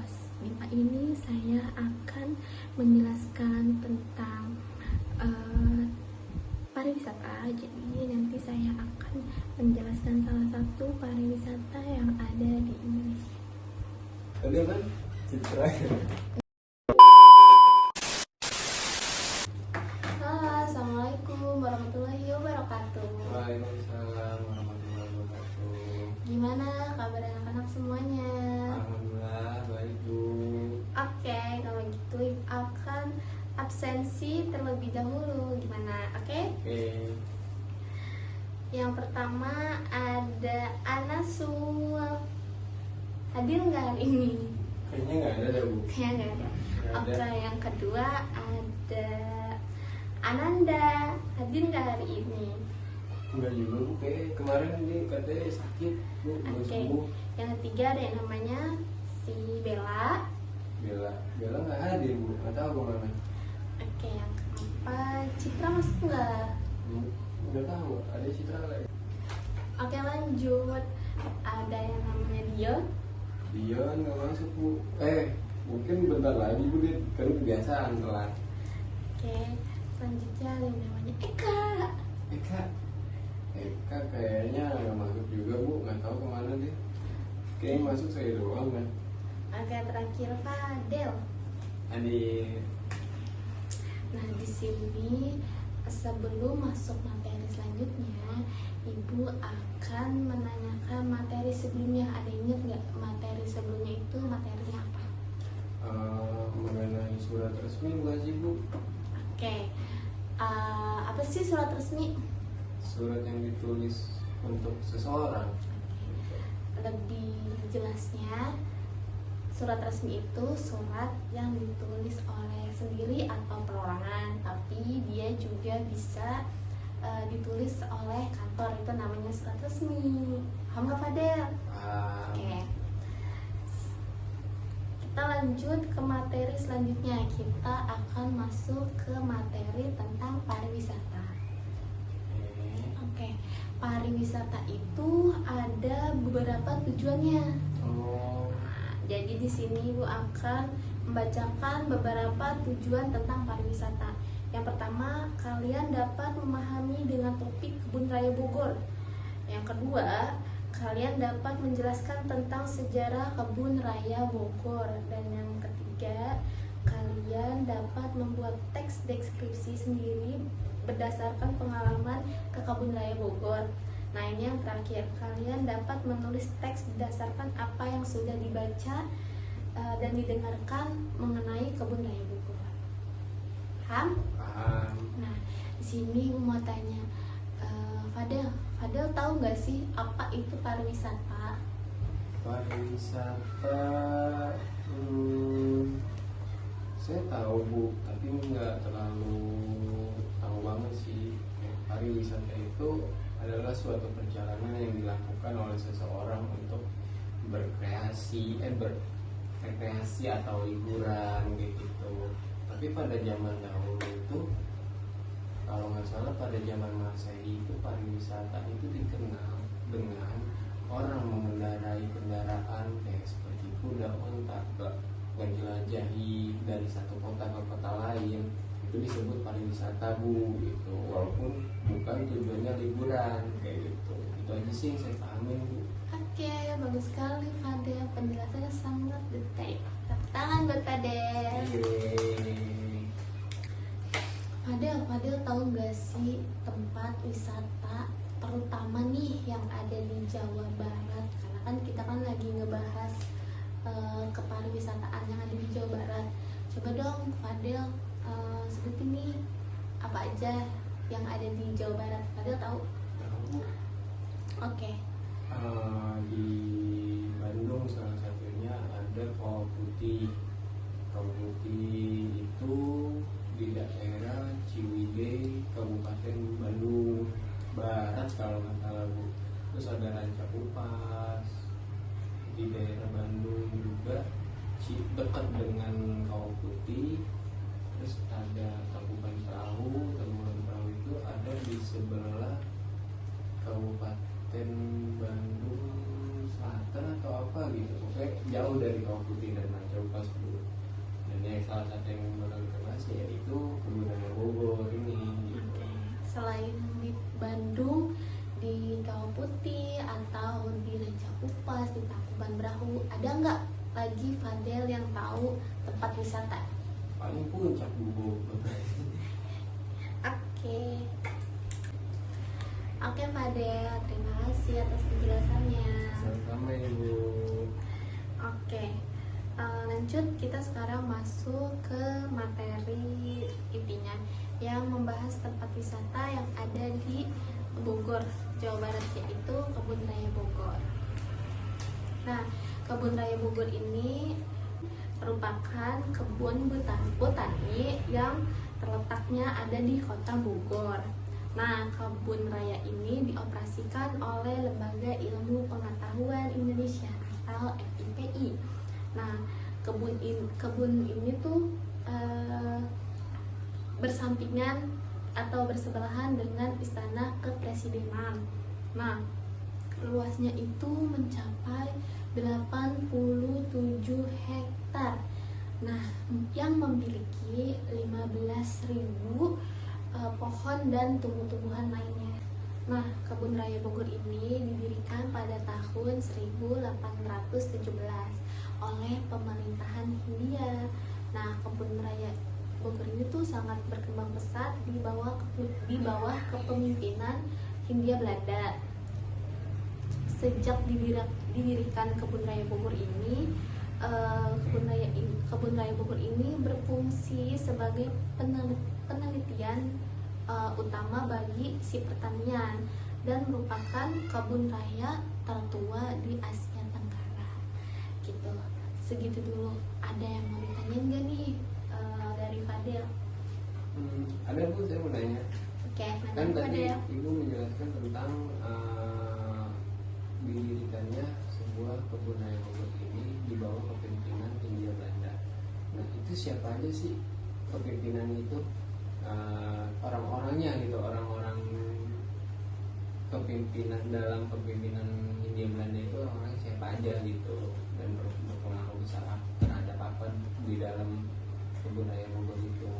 luas. Ini saya akan menjelaskan tentang pariwisata. Jadi nanti saya akan menjelaskan salah satu pariwisata yang ada di Indonesia. Ada kan Citra. Halo, assalamualaikum warahmatullahi wabarakatuh. Waalaikumsalam warahmatullahi wabarakatuh. Gimana kabar anak-anak semuanya? Alhamdulillah baik Bu. Oke, kalau gitu akan absensi terlebih dahulu. Gimana? Oke? Oke. Yang pertama ada Anasul. Hadir nggak hari ini? Kayaknya nggak ada deh Bu. Kayaknya nggak ada. Nggak ada. Oke, yang kedua ada Ananda. Hadir nggak hari ini? Enggak juga Bu. Kayak kemarin dia katanya sakit Bu. Belum Oke. sembuh. Yang ketiga ada yang namanya si Bella. Bella nggak hadir Bu. Nggak tahu kemana. Oke, yang keempat Citra masuk nggak? Nggak tahu. Ada Citra lagi. Oke, lanjut. Ada yang namanya Dion. Dia nggak masuk Bu. Mungkin bentar lagi Bu, dia kan kebiasaan telat. Oke, selanjutnya ada yang namanya Eka. Eka kayaknya nggak masuk juga Bu. Nggak tahu kemana dia. Kayaknya masuk saya doang kan. Oke, terakhir Fadel. Hadir. Nah, di sini sebelum masuk materi selanjutnya, Ibu akan menanyakan materi sebelumnya. Ada ingat nggak materi sebelumnya itu materinya apa? Mengenai surat resmi bukan sih Bu? Oke, apa sih surat resmi? Surat yang ditulis untuk seseorang. Lebih jelasnya, surat resmi itu surat yang ditulis oleh sendiri atau perorangan, tapi dia juga bisa ditulis oleh kantor. Itu namanya surat resmi. Paham nggak, Fadel? Oke. Kita lanjut ke materi selanjutnya. Kita akan masuk ke materi tentang pariwisata. Oke. Pariwisata itu ada beberapa tujuannya. Jadi di sini Ibu akan membacakan beberapa tujuan tentang pariwisata. Yang pertama, kalian dapat memahami dengan topik Kebun Raya Bogor. Yang kedua, kalian dapat menjelaskan tentang sejarah Kebun Raya Bogor. Dan yang ketiga, kalian dapat membuat teks deskripsi sendiri berdasarkan pengalaman ke Kebun Raya Bogor. Nah, ini yang terakhir, kalian dapat menulis teks berdasarkan apa yang sudah dibaca dan didengarkan mengenai Kebun Raya Bogor. Paham? Paham. Nah, di sini Ibu mau tanya, Fadel tahu nggak sih apa itu pariwisata? Pariwisata, saya tahu Bu, tapi nggak terlalu tahu banget sih. Pariwisata itu adalah suatu perjalanan yang dilakukan oleh seseorang untuk berkreasi atau liburan gitu. Tapi pada zaman dahulu itu, kalau nggak salah pada zaman Masehi itu, pariwisata itu dikenal dengan orang mengendarai kendaraan kayak seperti kuda, onta, menjelajahi dari satu kota ke kota lain. Itu disebut pariwisata Bu, gitu. Walaupun bukan tujuannya liburan kayak gitu. Itu aja sih yang saya pahamin Bu. Oke, bagus sekali Fadel, penjelasannya sangat detail. Tepuk tangan buat Fadel. Fadel tahu nggak sih tempat wisata terutama nih yang ada di Jawa Barat? Karena kan kita kan lagi ngebahas kepariwisataan yang ada di Jawa Barat. Coba dong Fadel sebutin nih apa aja yang ada di Jawa Barat. Fadel tahu? Oke. Di Bandung salah satunya ada Kawah Putih. Kawah Putih itu di daerah Ciwidey, Kabupaten Bandung Barat kalau nggak salah Bu. Terus ada Ranca Upas di daerah Bandung juga, dekat dengan Kawah Putih. Terus ada Tangkuban Perahu itu ada di sebelah Kabupaten Kabupaten Bandung Selatan atau apa gitu, pokoknya jauh dari Kawah Putih dan Majalengka dulu. Dan yang salah satu yang bakal kita bahas yaitu Kebun Raya Bogor ini gitu. Selain di Bandung, di Kawah Putih atau di Ranca Upas, di Tangkuban Perahu, ada nggak lagi Fadel yang tahu tempat wisata? Paling puncak Bogor. Oke Fadel, terima kasih atas penjelasannya. Sama-sama Ibu. Oke, lanjut kita sekarang masuk ke materi intinya yang membahas tempat wisata yang ada di Bogor, Jawa Barat, yaitu Kebun Raya Bogor. Nah, Kebun Raya Bogor ini merupakan kebun botani yang terletaknya ada di kota Bogor. Nah, kebun raya ini dioperasikan oleh Lembaga Ilmu Pengetahuan Indonesia atau LIPI. Nah, kebun ini tuh bersampingan atau bersebelahan dengan Istana Kepresidenan. Nah, luasnya itu mencapai 87 hektar. Nah, yang memiliki 15.000 pohon dan tumbuh-tumbuhan lainnya. Nah, Kebun Raya Bogor ini didirikan pada tahun 1817 oleh pemerintahan Hindia. Nah, Kebun Raya Bogor ini tuh sangat berkembang pesat di bawah kepemimpinan Hindia Belanda. Sejak didirikan Kebun Raya Bogor ini, Kebun Raya Bogor ini berfungsi sebagai penelitian utama bagi si pertanian dan merupakan kebun raya tertua di Asia Tenggara. Gitu. Segitu dulu. Ada yang mau ditanyain nggak nih dari Fadel? Ada Bu, saya mau nanya. Oke, kan tadi Fadel. Ibu menjelaskan tentang didirikannya sebuah kebun raya Bogor ini di bawah kepemimpinan Hindia Belanda. Nah, itu siapa aja sih kepemimpinan itu? Orang-orangnya gitu, orang-orang kepemimpinan dalam kepemimpinan Hindia Belanda itu orang siapa aja gitu, dan berpengaruh besar terhadap apa di dalam kebun raya Bogor itu.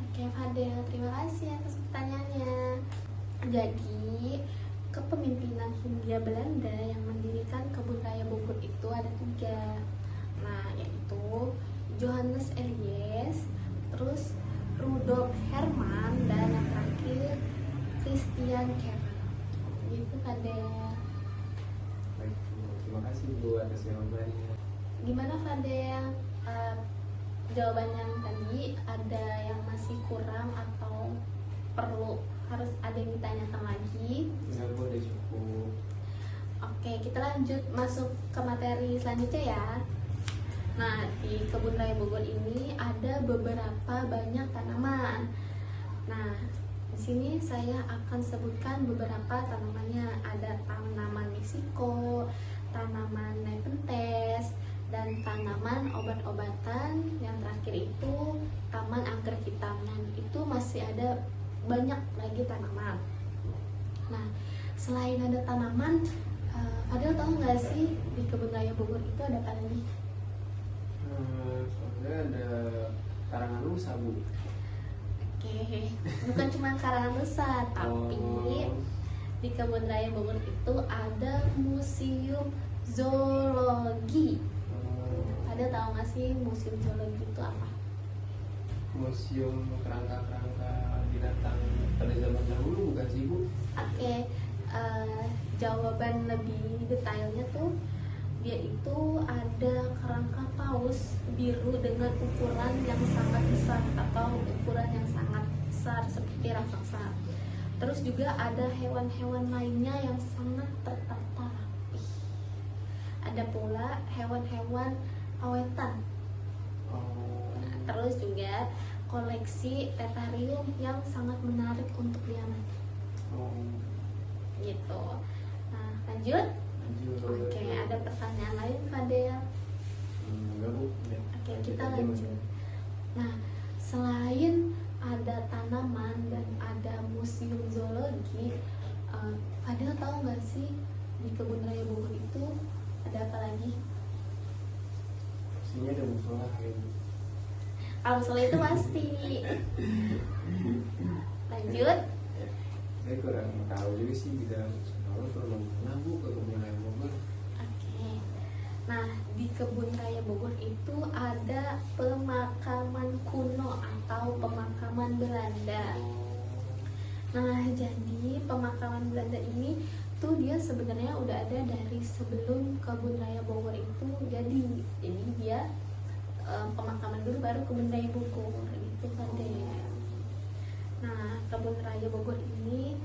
Oke Fadel, terima kasih atas pertanyaannya. Jadi kepemimpinan Hindia Belanda yang mendirikan Kebun Raya Bogor itu ada 3. Nah, yaitu Johannes Elias, terus Rudolf Herman, dan yang terakhir Christian Kepler. Gitu Fadel. Baik, terima kasih Bu atas jawabannya. Gimana Fadel? Jawaban yang tadi ada yang masih kurang atau perlu harus ada yang ditanyakan lagi? Enggak Bu, udah cukup. Oke, kita lanjut masuk ke materi selanjutnya ya. Nah, di Kebun Raya Bogor ini ada beberapa banyak tanaman. Nah, di sini saya akan sebutkan beberapa tanamannya. Ada tanaman Meksiko, tanaman Nepenthes, dan tanaman obat-obatan. Yang terakhir itu taman anggrek hitam. Nah, itu masih ada banyak lagi tanaman. Nah, selain ada tanaman, Fadil tahu nggak sih di Kebun Raya Bogor itu ada apa lagi? Soalnya ada karangan rusa Bu. Oke, bukan cuma karangan rusa, tapi di Kebun Raya Bogor itu ada museum zoologi. Ada tahu nggak sih museum zoologi itu apa? Museum kerangka-kerangka binatang pada zaman dahulu bukan sih Bu? Oke, jawaban lebih detailnya tuh dia itu ada kerangka paus biru dengan ukuran yang sangat besar atau ukuran yang sangat besar seperti raksasa. Terus juga ada hewan-hewan lainnya yang sangat tertata rapi. Ada pula hewan-hewan awetan. Nah, terus juga koleksi terrarium yang sangat menarik untuk diamati. Gitu. Nah, lanjut. Oke, ada pertanyaan lain Fadel? Enggak Bu. Oke, kita lanjut. Nah, selain ada tanaman dan ada museum zoologi, Fadil tahu nggak sih di Kebun Raya Bogor itu ada apa lagi? Pastinya ada musola kayaknya. Kalau musola itu pasti. Lanjut. Ya, saya kurang tahu juga sih di dalam sekolah pernah Bu ke Kebun Raya Bogor. Oke. Nah, di Kebun Raya Bogor itu ada pemakaman kuno atau pemakaman Belanda. Nah, jadi pemakaman Belanda ini tuh dia sebenarnya udah ada dari sebelum Kebun Raya Bogor itu jadi dia pemakaman dulu baru Kebun Raya Bogor gitu kan deh. Nah, Kebun Raya Bogor ini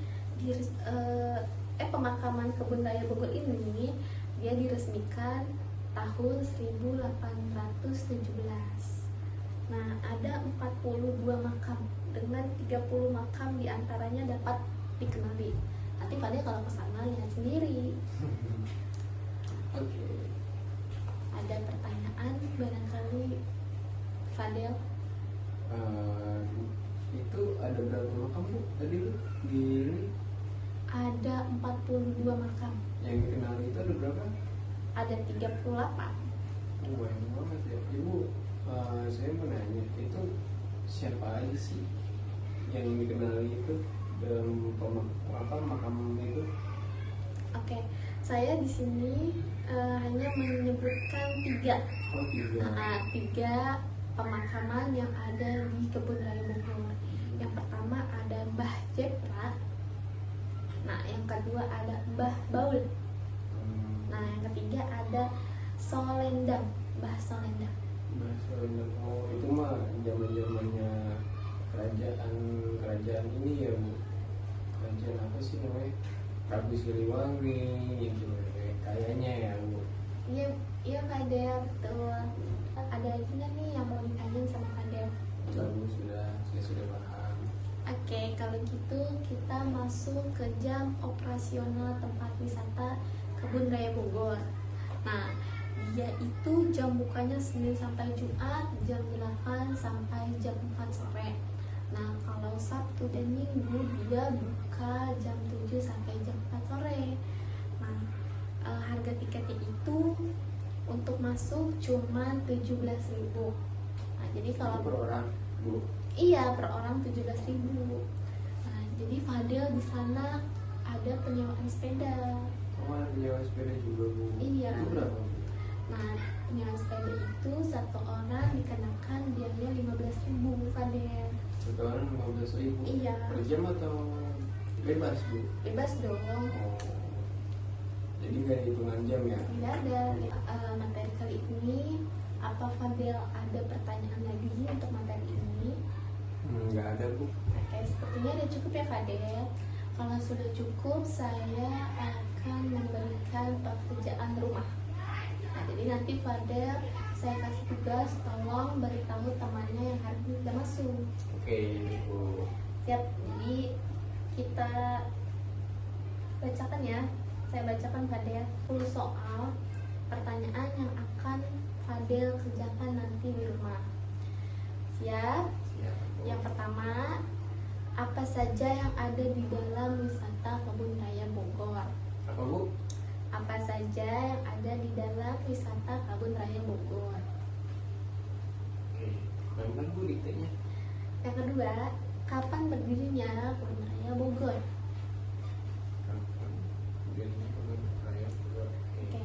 pemakaman Kebun Raya Bogor ini dia diresmikan tahun 1817. Nah, ada 42 makam dengan 30 makam diantaranya dapat dikenali. Nanti Fadil kalau kesana lihat sendiri. Oke. Ada pertanyaan barangkali Fadil? Itu ada berapa makam Bu tadi lu di ini? Ada 42 makam. Yang dikenali itu ada berapa? Ada 38. Oh, banyak banget ya Ibu. Saya mau nanya, itu siapa aja sih yang dikenali itu dalam makam itu? Oke, saya di sini hanya menyebutkan 3. Oh, 3. 3 pemakaman yang ada di Kebun Raya Bogor. Yang pertama ada Mbah Jepra. Nah, yang kedua ada Mbah Baul. Nah, yang ketiga ada Solendang, Mbah Solendang. Mbah Solendang. Oh, itu mah zaman-zamannya kerajaan ini ya Bu. Kerajaan apa sih namanya? Prabu Siliwangi gitu kayaknya ya Bu. Iya Kadep, betul. Ada lagi nggak nih yang mau ditanyain sama Kadep? Bagus, saya sudah paham. Oke, kalau gitu kita masuk ke jam operasional tempat wisata Kebun Raya Bogor. Nah, dia itu jam bukanya Senin sampai Jumat jam 8 sampai jam 4 sore. Nah, kalau Sabtu dan Minggu dia buka jam 7 sampai jam 4 sore. Nah, harga tiketnya itu untuk masuk cuma 17.000. Nah, jadi kalau per orang Bu. Iya, per orang 17.000. Nah, jadi Fadil di sana ada penyewaan sepeda. Oh, ada penyewaan sepeda juga Bu. Iya. Itu berapa Bu? Nah, penyewaan sepeda itu satu orang dikenakan biaya 15.000 Fadil. Satu orang 15.000. Iya. Per jam atau bebas Bu? Bebas dong. Oh. Jadi nggak ada hitungan jam ya? Tidak ada. Materi kali ini apa Fadil ada pertanyaan lagi untuk materi ini? Nggak ada Bu. Oke, sepertinya udah cukup ya Fadil. Kalau sudah cukup, saya akan memberikan pekerjaan rumah. Nah, jadi nanti Fadil saya kasih tugas, tolong beritahu temannya yang hari ini udah masuk. Oke Bu. Siap, jadi kita bacakan ya. Saya bacakan Fadil 10 soal pertanyaan yang akan Fadil kerjakan nanti di rumah. Siap? Siap Bu. Yang pertama, apa saja yang ada di dalam wisata Kebun Raya Bogor? Apa Bu? Apa saja yang ada di dalam wisata Kebun Raya Bogor? Oke. Benar Bu diktenya. Yang kedua, kapan berdirinya Kebun Raya Bogor? Oke.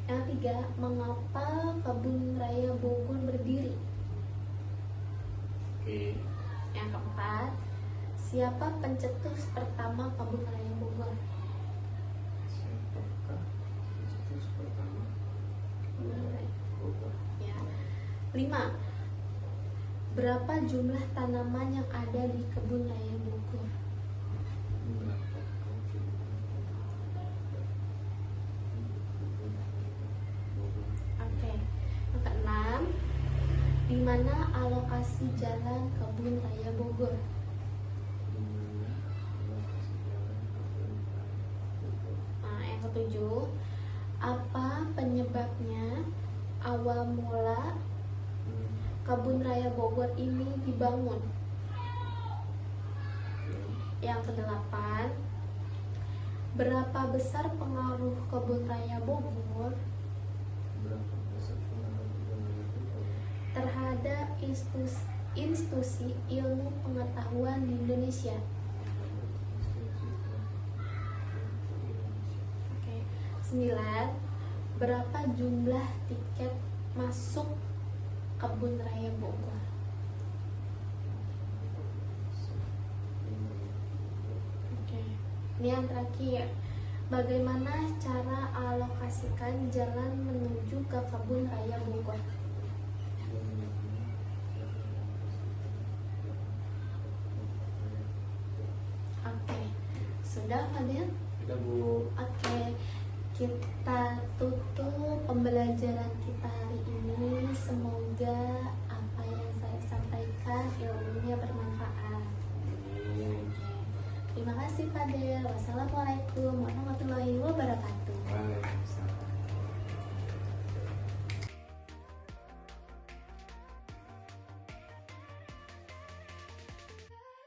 Yang ketiga, mengapa Kebun Raya Bogor berdiri? Oke. Yang keempat, siapa pencetus pertama Kebun Raya Bogor? Siapakah pencetus pertama Kebun Raya. Bogor? Ya. 5. Berapa jumlah tanaman yang ada di Kebun Raya Bogor? Oke. Yang keenam, di mana alokasi jalan Kebun Raya Bogor? Nah, yang ketujuh, apa penyebabnya awal mula Kebun Raya Bogor ini dibangun? Yang kedelapan, Berapa besar pengaruh Kebun Raya Bogor Berapa besar pengaruh kebun raya Bogor terhadap institusi ilmu pengetahuan di Indonesia? Oke. 9. Berapa jumlah tiket masuk Kebun Raya Bogor? Oke. Ini yang terakhir. Bagaimana cara alokasikan jalan menuju ke Kebun Raya Bogor? Oke. Sudah, Fadil? Kita Bu. Oke, kita tutup pembelajaran kita hari ini. Semoga apa yang saya sampaikan ilmunya bermanfaat. Terima kasih Fadil. Wassalamualaikum warahmatullahi wabarakatuh.